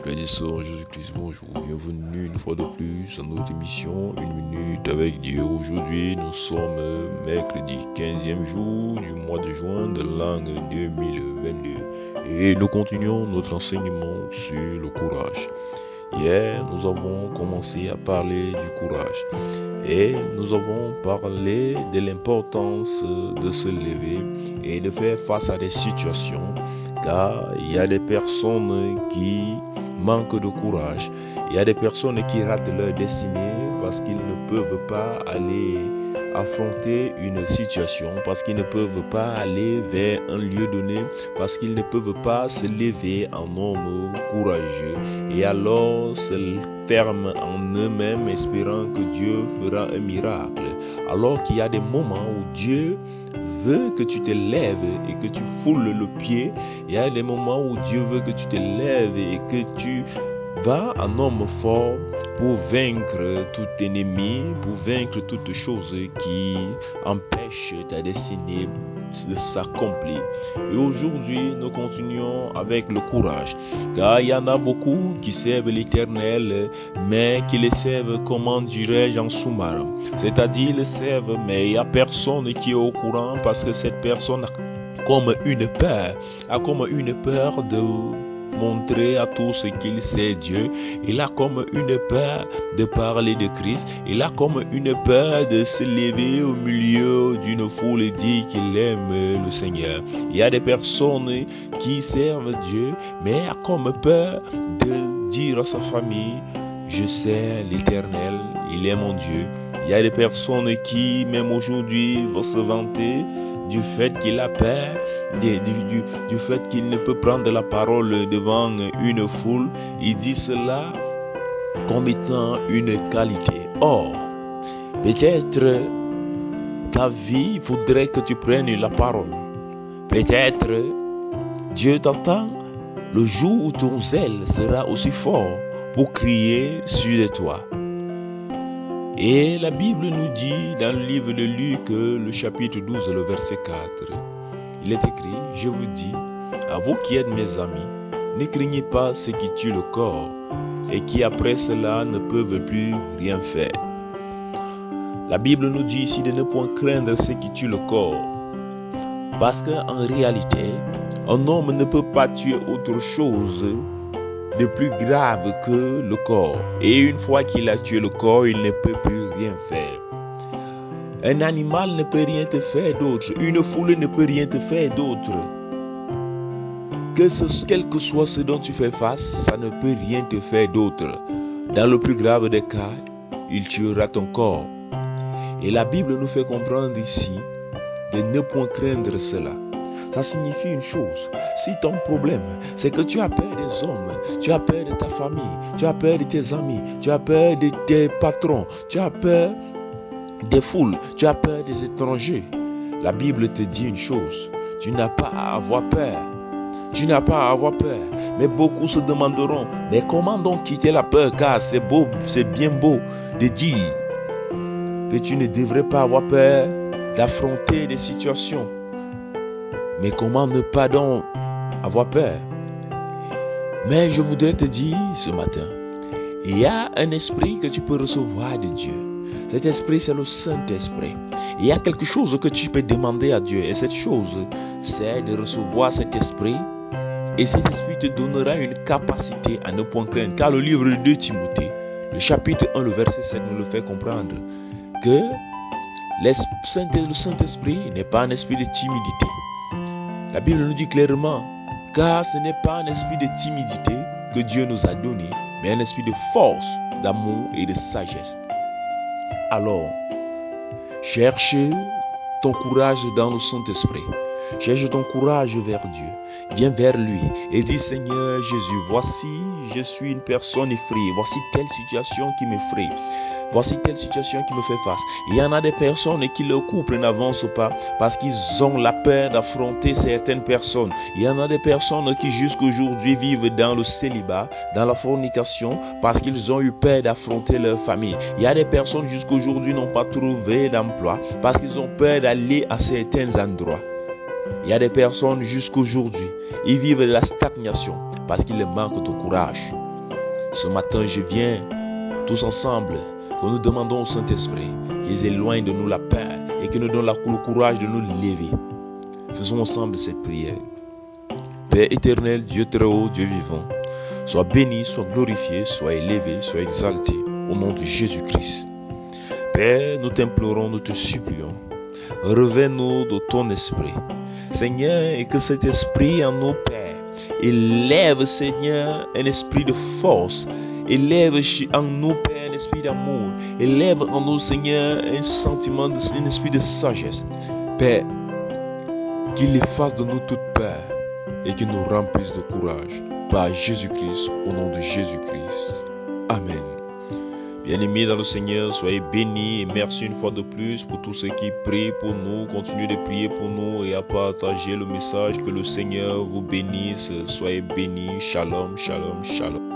Frères et sœurs, Jésus-Christ, bonjour. Bienvenue une fois de plus à notre émission 1 minute avec Dieu. Aujourd'hui, nous sommes mercredi 15e jour du mois de juin de l'année 2022 et nous continuons notre enseignement sur le courage. Hier, nous avons commencé à parler du courage et nous avons parlé de l'importance de se lever et de faire face à des situations, car il y a des personnes qui manquent de courage. Il y a des personnes qui ratent leur destinée parce qu'ils ne peuvent pas aller affronter une situation, parce qu'ils ne peuvent pas aller vers un lieu donné, parce qu'ils ne peuvent pas se lever en homme courageux. Et alors se ferment en eux-mêmes, espérant que Dieu fera un miracle. Alors qu'il y a des moments où Dieu veut que tu te lèves et que tu foules le pied. Il y a des moments où Dieu veut que tu te lèves et que tu vas en homme fort pour vaincre tout ennemi, pour vaincre toutes choses qui empêchent ta destinée de s'accomplir. Et aujourd'hui, nous continuons avec le courage, car il y en a beaucoup qui servent l'Éternel, mais qui le servent, comment dirais-je, en sous-marin. C'est-à-dire, ils le servent, mais il n'y a personne qui est au courant parce que cette personne a comme une peur de montrer à tous qu'il sait Dieu. Il a comme une peur de parler de Christ. Il a comme une peur de se lever au milieu d'une foule et dire qu'il aime le Seigneur. Il y a des personnes qui servent Dieu, mais a comme peur de dire à sa famille: je sais l'Éternel, il est mon Dieu. Il y a des personnes qui, même aujourd'hui, vont se vanter du fait qu'il a peur, du fait qu'il ne peut prendre la parole devant une foule. Il dit cela comme étant une qualité. Or, peut-être ta vie voudrait que tu prennes la parole. Peut-être Dieu t'attend le jour où ton zèle sera aussi fort pour crier sur toi. Et la Bible nous dit dans le livre de Luc, le chapitre 12, le verset 4, il est écrit: je vous dis, à vous qui êtes mes amis, ne craignez pas ceux qui tuent le corps et qui après cela ne peuvent plus rien faire. La Bible nous dit ici de ne point craindre ceux qui tuent le corps, parce qu'en réalité, un homme ne peut pas tuer autre chose de plus grave que le corps. Et une fois qu'il a tué le corps, il ne peut plus rien faire. Un animal ne peut rien te faire d'autre. Une foule ne peut rien te faire d'autre. Quel que soit ce dont tu fais face, ça ne peut rien te faire d'autre. Dans le plus grave des cas, il tuera ton corps. Et la Bible nous fait comprendre ici de ne point craindre cela. Ça signifie une chose: si ton problème c'est que tu as peur des hommes, tu as peur de ta famille, tu as peur de tes amis, tu as peur de tes patrons, tu as peur des foules, tu as peur des étrangers, la Bible te dit une chose: tu n'as pas à avoir peur. Tu n'as pas à avoir peur. Mais beaucoup se demanderont: mais comment donc quitter la peur? Car c'est beau, c'est bien beau de dire que tu ne devrais pas avoir peur d'affronter des situations. Mais comment ne pas donc avoir peur? Mais je voudrais te dire ce matin, il y a un esprit que tu peux recevoir de Dieu. Cet esprit, c'est le Saint-Esprit. Il y a quelque chose que tu peux demander à Dieu. Et cette chose, c'est de recevoir cet esprit. Et cet esprit te donnera une capacité à ne point craindre. Car le livre de 2 Timothée, le chapitre 1, le verset 7, nous le fait comprendre que le Saint-Esprit n'est pas un esprit de timidité. La Bible nous dit clairement, car ce n'est pas un esprit de timidité que Dieu nous a donné, mais un esprit de force, d'amour et de sagesse. Alors, cherche ton courage dans le Saint-Esprit. Cherche ton courage vers Dieu. Viens vers lui et dis: Seigneur Jésus, voici, je suis une personne effrayée. Voici telle situation qui m'effraie. Voici telle situation qui me fait face. Il y en a des personnes qui leur couple n'avance pas parce qu'ils ont la peur d'affronter certaines personnes. Il y en a des personnes qui jusqu'aujourd'hui vivent dans le célibat, dans la fornication, parce qu'ils ont eu peur d'affronter leur famille. Il y a des personnes jusqu'aujourd'hui n'ont pas trouvé d'emploi parce qu'ils ont peur d'aller à certains endroits. Il y a des personnes jusqu'aujourd'hui, ils vivent de la stagnation parce qu'ils manquent de courage. Ce matin, je viens tous ensemble, que nous demandons au Saint-Esprit qu'il éloigne de nous la peur et qu'il nous donne le courage de nous lever. Faisons ensemble cette prière. Père éternel, Dieu très haut, Dieu vivant, sois béni, sois glorifié, sois élevé, sois exalté, au nom de Jésus-Christ. Père, nous t'implorons, nous te supplions, revêt-nous de ton esprit. Seigneur, et que cet esprit en nous, Père, élève, Seigneur, un esprit de force. Élève en nous, Père, un esprit d'amour. Élève en nous, Seigneur, un sentiment, un esprit de sagesse. Père, qu'il efface de nous toute peur et qu'il nous remplisse de courage. Par Jésus-Christ, au nom de Jésus-Christ. Amen. Bien-aimés dans le Seigneur, soyez bénis et merci une fois de plus pour tous ceux qui prient pour nous. Continuez de prier pour nous et à partager le message. Que le Seigneur vous bénisse. Soyez bénis. Shalom, shalom, shalom.